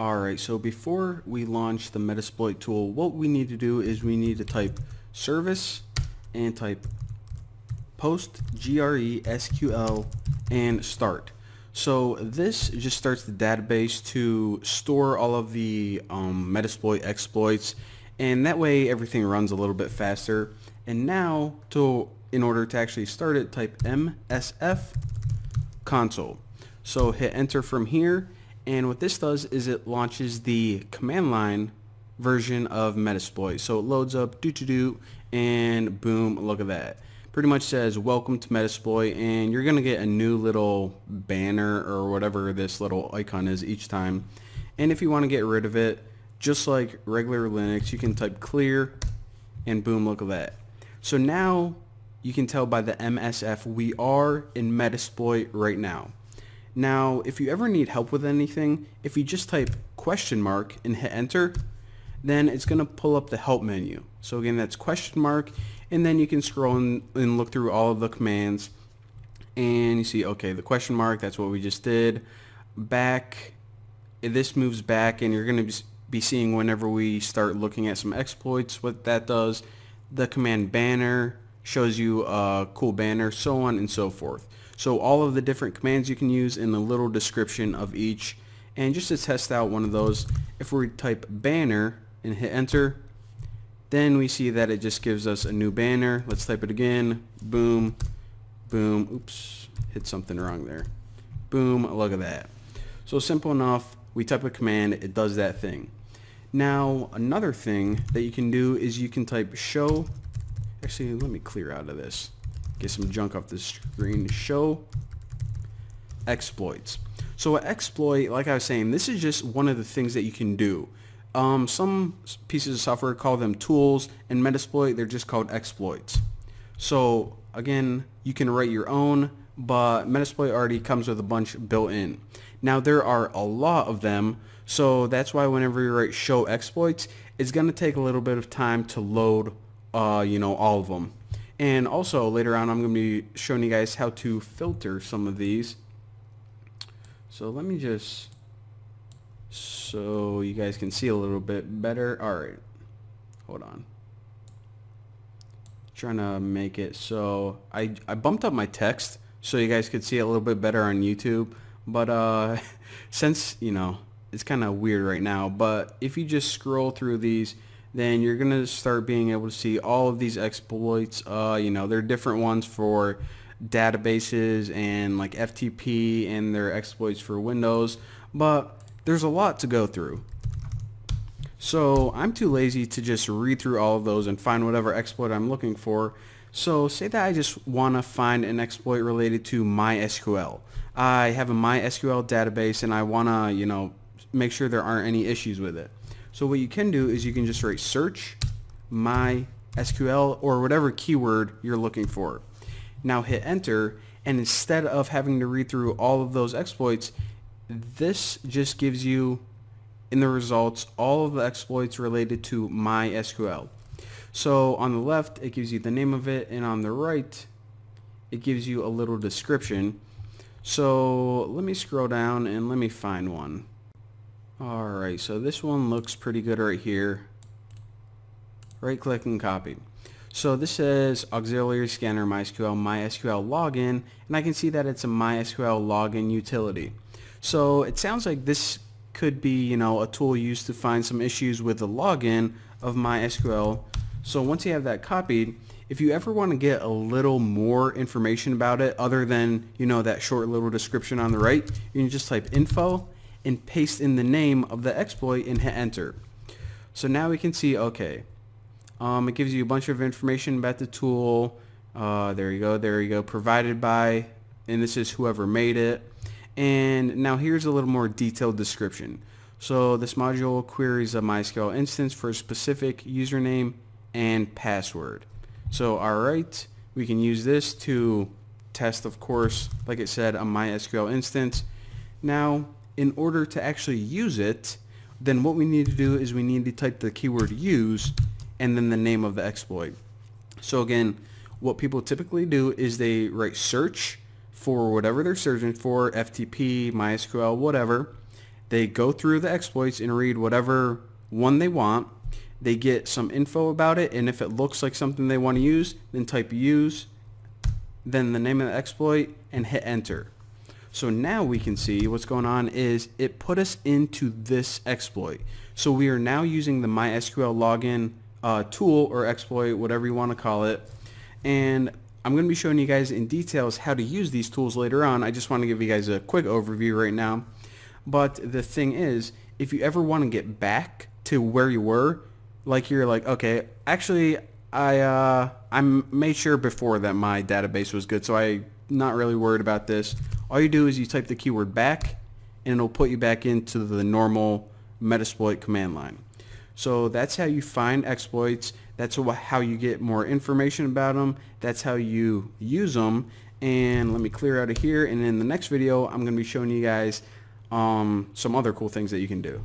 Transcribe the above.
Alright, so before we launch the Metasploit tool, what we need to do is we need to type service and type post GRE-SQL and start. So this just starts the database to store all of the Metasploit exploits, and that way everything runs a little bit faster. And now, in order to actually start it, type MSF console. So hit enter from here, and what this does is it launches the command line version of Metasploit. So it loads up and boom, look at that. Pretty much says welcome to Metasploit, and you're gonna get a new little banner or whatever this little icon is each time. And if you want to get rid of it, just like regular Linux, you can type clear and boom, look at that. So now you can tell by the MSF we are in Metasploit right now. Now, if you ever need help with anything, if you just type question mark and hit enter, then it's going to pull up the help menu. So again, that's question mark, and then you can scroll and look through all of the commands, and you see, okay, the question mark, that's what we just did. Back, this moves back, and you're going to be seeing whenever we start looking at some exploits what that does. The command banner shows you a cool banner, so on and so forth. So all of the different commands you can use in a little description of each. And just to test out one of those, if we type banner and hit enter, then we see that it just gives us a new banner. Let's type it again. Boom, boom. Oops, hit something wrong there. Boom, look at that. So simple enough. We type a command, it does that thing. Now another thing that you can do is you can type show. Actually, let me clear out of this. Get some junk off the screen. Show exploits. So an exploit, like I was saying, this is just one of the things that you can do. Some pieces of software call them tools, and Metasploit, they're just called exploits. So again, you can write your own, but Metasploit already comes with a bunch built in. Now there are a lot of them, so that's why whenever you write show exploits, it's going to take a little bit of time to load all of them. And also later on I'm going to be showing you guys how to filter some of these. So let me just, so you guys can see a little bit better. Alright, hold on. Trying to make it so I bumped up my text so you guys could see it a little bit better on YouTube. But since, it's kind of weird right now, but if you just scroll through these, then you're going to start being able to see all of these exploits. There are different ones for databases and like FTP, and there are exploits for Windows, but there's a lot to go through. So I'm too lazy to just read through all of those and find whatever exploit I'm looking for. So say that I just want to find an exploit related to MySQL. I have a MySQL database and I want to, make sure there aren't any issues with it. So what you can do is you can just write search MySQL or whatever keyword you're looking for. Now hit enter, and instead of having to read through all of those exploits, this just gives you in the results all of the exploits related to MySQL. So on the left it gives you the name of it, and on the right it gives you a little description. So let me scroll down and let me find one. Alright, so this one looks pretty good right here. Right click and copy. So this says auxiliary scanner MySQL login, and I can see that it's a MySQL login utility. So it sounds like this could be, a tool used to find some issues with the login of MySQL. So once you have that copied, if you ever want to get a little more information about it other than, that short little description on the right, you can just type info and paste in the name of the exploit and hit enter. So now we can see, okay, it gives you a bunch of information about the tool. There you go, provided by, and this is whoever made it. And now here's a little more detailed description. So this module queries a MySQL instance for a specific username and password. So alright, we can use this to test, of course, like it said, a MySQL instance. Now in order to actually use it, then what we need to do is we need to type the keyword use and then the name of the exploit. So again, what people typically do is they write search for whatever they're searching for, FTP, MySQL, whatever, They go through the exploits and read whatever one they want. They get some info about it, and if it looks like something they want to use, then type use, then the name of the exploit, and hit enter. So now we can see what's going on is it put us into this exploit. So we are now using the MySQL login tool or exploit, whatever you want to call it. And I'm going to be showing you guys in details how to use these tools later on. I just want to give you guys a quick overview right now. But the thing is, if you ever want to get back to where you were, like you're like, okay, actually I made sure before that my database was good, so I'm not really worried about this. All you do is you type the keyword back, and it'll put you back into the normal Metasploit command line. So that's how you find exploits. That's how you get more information about them. That's how you use them. And let me clear out of here, and in the next video I'm going to be showing you guys some other cool things that you can do.